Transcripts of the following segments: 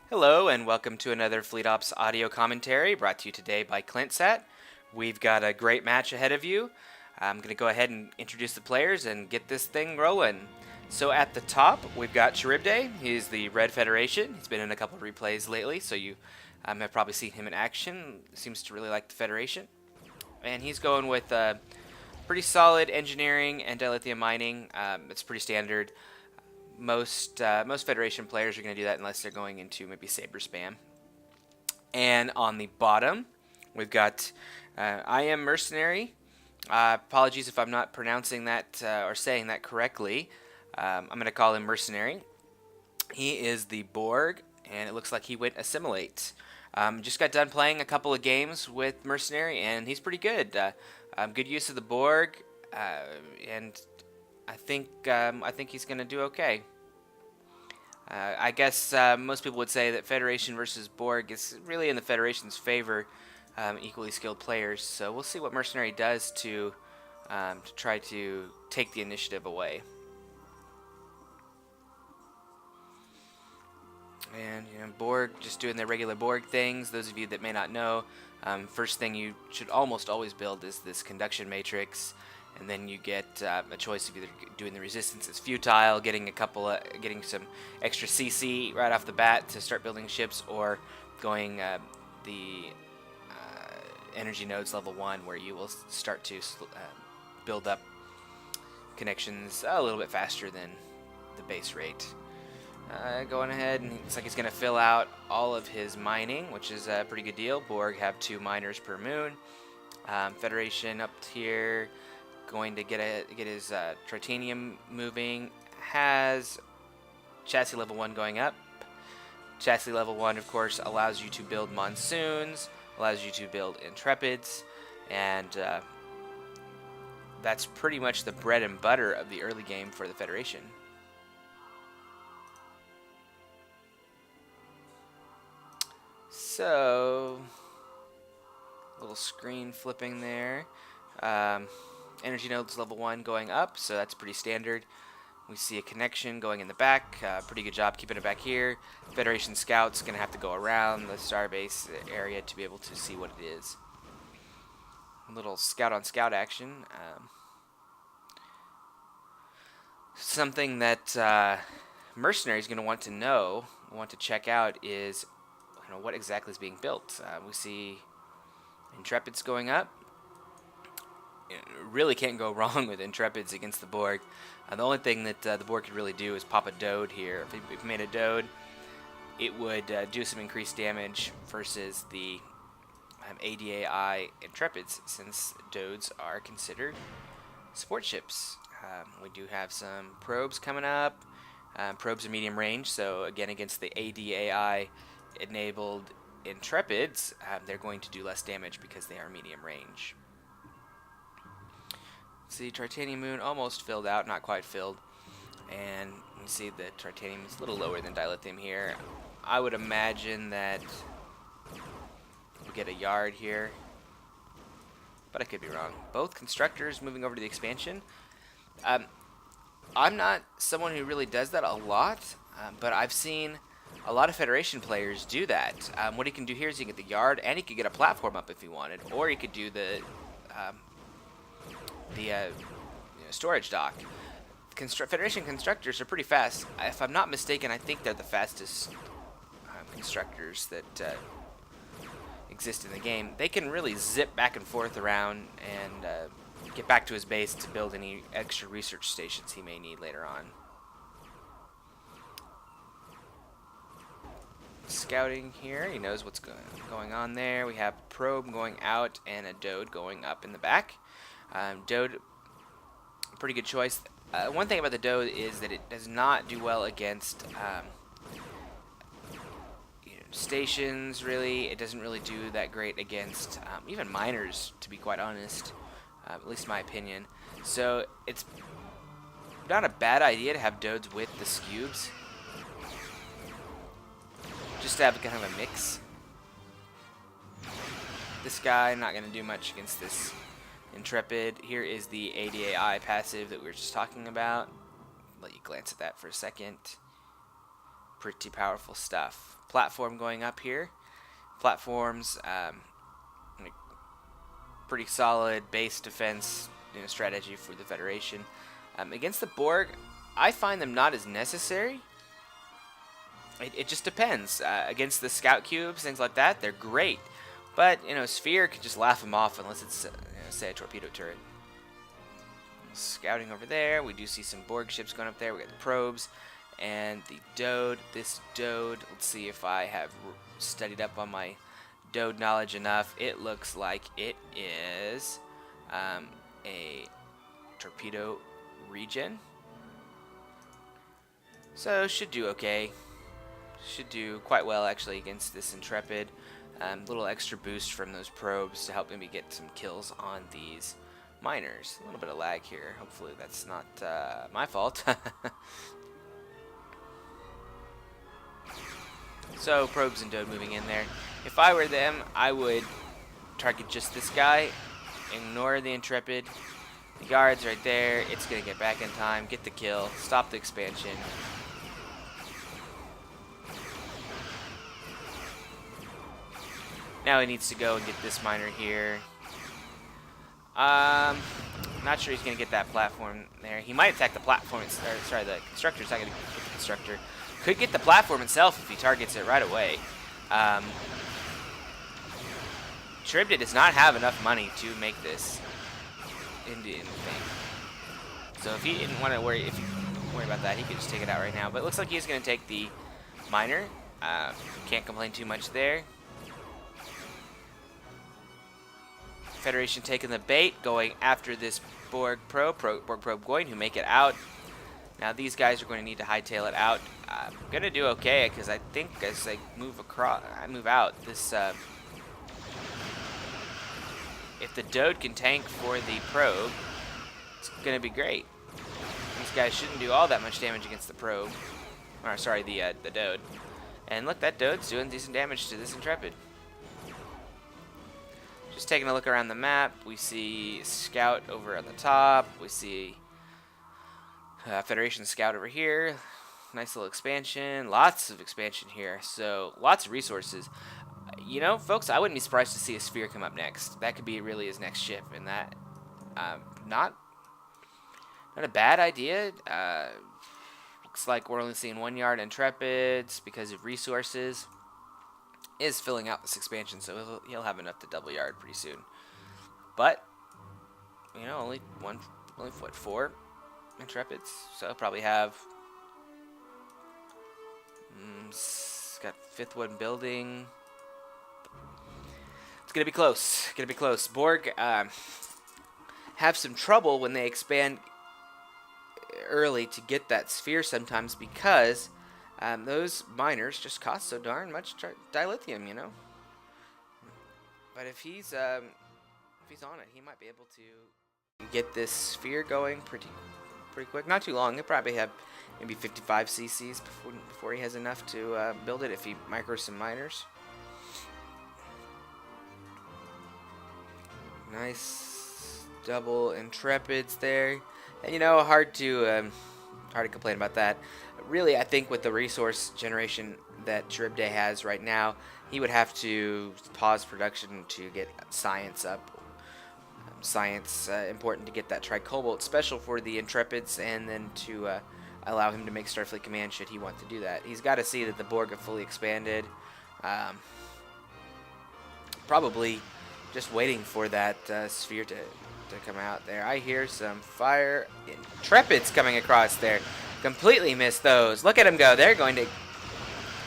Hello and welcome to another Fleet Ops audio commentary brought to you today by ClintSat. We've got a great match ahead of you. I'm going to go ahead and introduce the players and get this thing rolling. So at the top, we've got Charybde. He's the Red Federation. He's been in a couple of replays lately, so you have probably seen him in action. Seems to really like the Federation. And he's going with pretty solid engineering and dilithium mining. It's pretty standard. Most Federation players are going to do that unless they're going into maybe Saber spam. And on the bottom, we've got Immercenary. Apologies if I'm not pronouncing that or saying that correctly. I'm going to call him Mercenary. He is the Borg, and it looks like he went Assimilate. Just got done playing a couple of games with Mercenary, and he's pretty good. Good use of the Borg, and I think he's going to do okay. I guess most people would say that Federation versus Borg is really in the Federation's favor, equally skilled players. So we'll see what Mercenary does to try to take the initiative away. And Borg just doing their regular Borg things. Those of you that may not know, first thing you should almost always build is this conduction matrix. And then you get a choice of either doing the resistance as futile, getting some extra CC right off the bat to start building ships, or going the energy nodes level 1, where you will start to build up connections a little bit faster than the base rate. Going ahead, and looks like he's going to fill out all of his mining, which is a pretty good deal. Borg have 2 miners per moon. Federation up here, going to get his Tritanium moving. Has chassis level 1 going up. Chassis level 1, of course, allows you to build Monsoons, allows you to build Intrepids, and that's pretty much the bread and butter of the early game for the Federation. So, little screen flipping there. Energy nodes level 1 going up, so that's pretty standard. We see a connection going in the back. Pretty good job keeping it back here. Federation scouts going to have to go around the starbase area to be able to see what it is. A little scout on scout action. Something that Mercenary is going to want to check out is what exactly is being built. We see Intrepids going up. Really can't go wrong with Intrepids against the Borg. The only thing that the Borg could really do is pop a Dode here. If he made a Dode, it would do some increased damage versus the ADAI Intrepids, since Dodes are considered support ships. We do have some probes coming up. Probes are medium range, so again, against the ADAI enabled Intrepids, they're going to do less damage because they are medium range. See, Tritanium Moon almost filled out, not quite filled. And you see the Tritanium is a little lower than dilithium here. I would imagine that we get a yard here, but I could be wrong. Both constructors moving over to the expansion. I'm not someone who really does that a lot, but I've seen a lot of Federation players do that. What he can do here is he can get the yard, and he could get a platform up if he wanted, or he could do the storage dock. Federation constructors are pretty fast. If I'm not mistaken, I think they're the fastest constructors that exist in the game. They can really zip back and forth around and get back to his base to build any extra research stations he may need later on. Scouting here, he knows what's going on there. We have a probe going out and a Dode going up in the back. Dode, pretty good choice. One thing about the Dode is that it does not do well against stations, really. It doesn't really do that great against even miners, to be quite honest, at least in my opinion. So it's not a bad idea to have Dodes with the Scubes, just to have kind of a mix. this guy. Not going to do much against this Intrepid. Here is the ADAI passive that we were just talking about. Let you glance at that for a second. Pretty powerful stuff. Platform going up here. Platforms, pretty solid base defense strategy for the Federation. Against the Borg, I find them not as necessary. It just depends. Against the scout cubes, things like that, they're great. But, Sphere can just laugh them off unless it's, say, a torpedo turret. Scouting over there. We do see some Borg ships going up there. We got the probes and the Dode. This Dode, let's see if I have studied up on my Dode knowledge enough. It looks like it is a torpedo regen. So, should do okay. Should do quite well, actually, against this Intrepid. Little extra boost from those probes to help maybe get some kills on these miners. A little bit of lag here. Hopefully that's not my fault. So, probes and Dode moving in there. If I were them, I would target just this guy. Ignore the Intrepid. The guard's right there. It's going to get back in time. Get the kill. Stop the expansion. Now he needs to go and get this miner here. Not sure he's going to get that platform there. He might attack the platform. Sorry, the constructor's not going to get the constructor. Could get the platform itself if he targets it right away. Charybde does not have enough money to make this into anything. So if he didn't want to worry about that, he could just take it out right now. But it looks like he's going to take the miner. Can't complain too much there. Federation taking the bait, going after this Borg probe going, who make it out. Now these guys are going to need to hightail it out. I'm going to do okay, because I think as I move out, this, if the Dode can tank for the probe, it's going to be great. These guys shouldn't do all that much damage against the probe. Or, sorry, the Dode. And look, that Dode's doing decent damage to this Intrepid. Just taking a look around the map, we see Scout over on the top. We see Federation Scout over here. Nice little expansion. Lots of expansion here. So, lots of resources. Folks, I wouldn't be surprised to see a Sphere come up next. That could be really his next ship. And that, not a bad idea. Looks like we're only seeing 1 yard Intrepids because of resources. Is filling out this expansion, so he'll have enough to double yard pretty soon. But only 4 Intrepids, so he'll probably have. Got 5th one building. It's gonna be close. Borg have some trouble when they expand early to get that sphere sometimes because. Those miners just cost so darn much dilithium, But if he's on it, he might be able to get this sphere going pretty quick. Not too long. He'll probably have maybe 55 cc's before he has enough to build it if he micros some miners. Nice double Intrepids there, and hard to complain about that. Really, I think with the resource generation that Charybde has right now, he would have to pause production to get science up. Science important to get that tricobalt special for the Intrepids, and then to allow him to make Starfleet Command should he want to do that. He's got to see that the Borg have fully expanded. Probably just waiting for that sphere to come out there. I hear some fire. Intrepids coming across there. Completely missed those. Look at them go. They're going to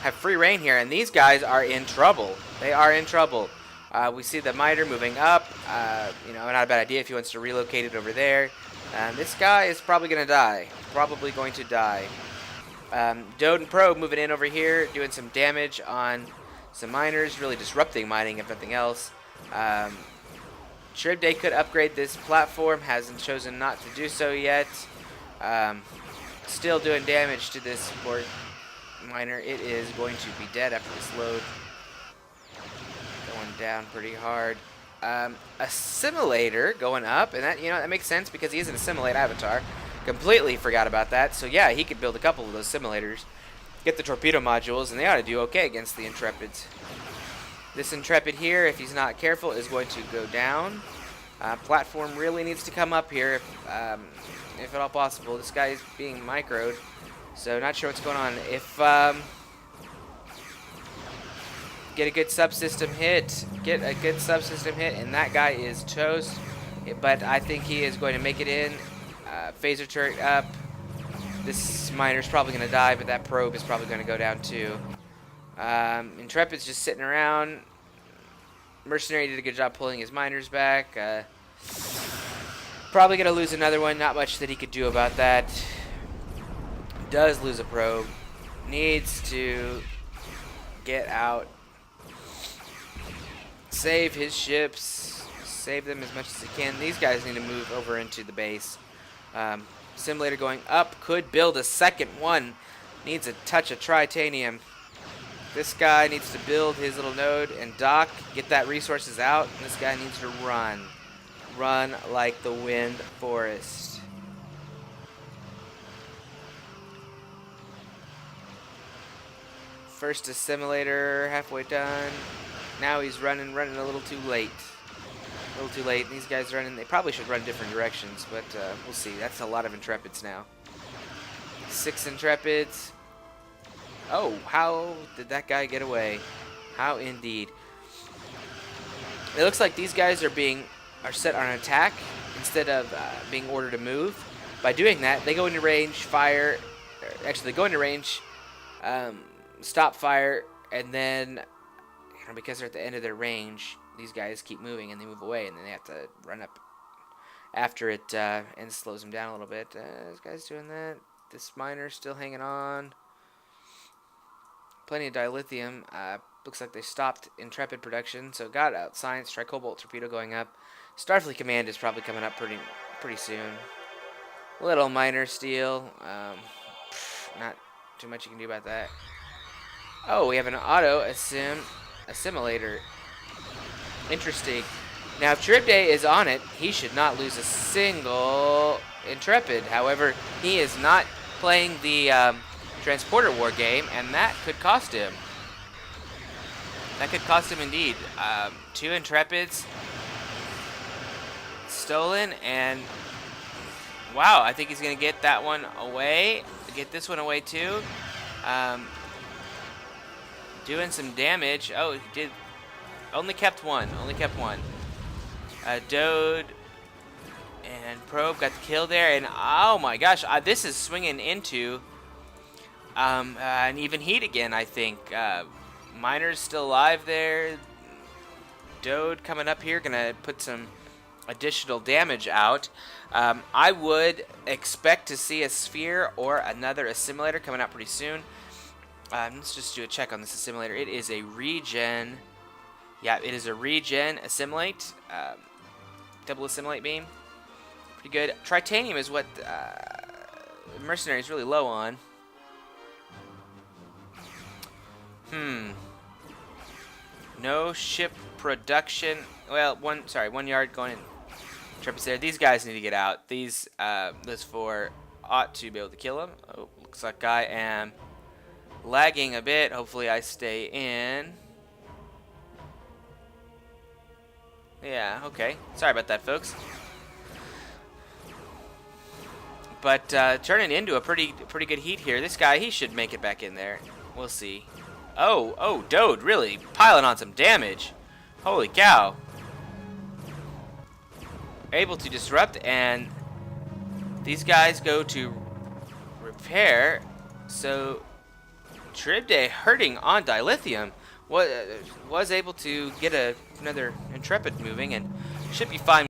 have free reign here, and these guys are in trouble. They are in trouble. We see the miter moving up. Not a bad idea if he wants to relocate it over there. This guy is probably going to die. Dode and Probe moving in over here, doing some damage on some miners, really disrupting mining if nothing else. Charybde could upgrade this platform, hasn't chosen not to do so yet. Still doing damage to this Borg miner. It is going to be dead after this load. Going down pretty hard. Assimilator going up, and that makes sense because he is an assimilate avatar. Completely forgot about that. So yeah, he could build a couple of those simulators, get the torpedo modules, and they ought to do okay against the Intrepids. This Intrepid here, if he's not careful, is going to go down. Platform really needs to come up here if at all possible. This guy is being microed, so not sure what's going on. If get a good subsystem hit, and that guy is toast. But I think he is going to make it in. Phaser turret up. This miner's probably going to die, but that probe is probably going to go down too. Intrepid's just sitting around. Mercenary did a good job pulling his miners back. Probably going to lose another one. Not much that he could do about that. Does lose a probe. Needs to get out. Save his ships. Save them as much as he can. These guys need to move over into the base. Simulator going up. Could build a second one. Needs a touch of tritanium. This guy needs to build his little node and dock, get that resources out, and this guy needs to run. Run like the wind forest. First assimilator, halfway done. Now he's running a little too late. A little too late. These guys running, they probably should run different directions, but we'll see. That's a lot of Intrepids now. 6 Intrepids. Oh, how did that guy get away? How indeed. It looks like these guys are set on attack instead of being ordered to move. By doing that, they go into range, fire. Actually, they go into range, stop fire, and then because they're at the end of their range, these guys keep moving and they move away, and then they have to run up after it and slows them down a little bit. This guy's doing that. This miner's still hanging on. Plenty of dilithium. Looks like they stopped Intrepid production, so got out science. Tricobalt torpedo going up. Starfleet command is probably coming up pretty soon. Little miner steal. Not too much you can do about that. Oh, we have an auto assimilator. Interesting. Now, if Charybde is on it, he should not lose a single Intrepid. However, he is not playing the transporter war game, and that could cost him. That could cost him indeed. 2 Intrepids stolen, and wow, I think he's going to get that one away. Get this one away too. Doing some damage. Oh, he did. Only kept one. Dode and Probe got the kill there, and oh my gosh, this is swinging into an even heat again, I think. Miner's still alive there. Dode coming up here, gonna put some additional damage out. I would expect to see a sphere or another assimilator coming out pretty soon. Let's just do a check on this assimilator. It is a regen. Yeah, it is a regen assimilate. Double assimilate beam. Pretty good. Tritanium is what Mercenary is really low on. No ship production. Well, one yard going in. Intrepid's there. These guys need to get out. These 4 ought to be able to kill them. Oh, looks like I am lagging a bit. Hopefully I stay in. Yeah, okay. Sorry about that, folks. But turning into a pretty good heat here. This guy, he should make it back in there. We'll see. Oh, Dode really piling on some damage. Holy cow. Able to disrupt, and these guys go to repair. So Charybde hurting on dilithium was able to get another Intrepid moving, and should be fine.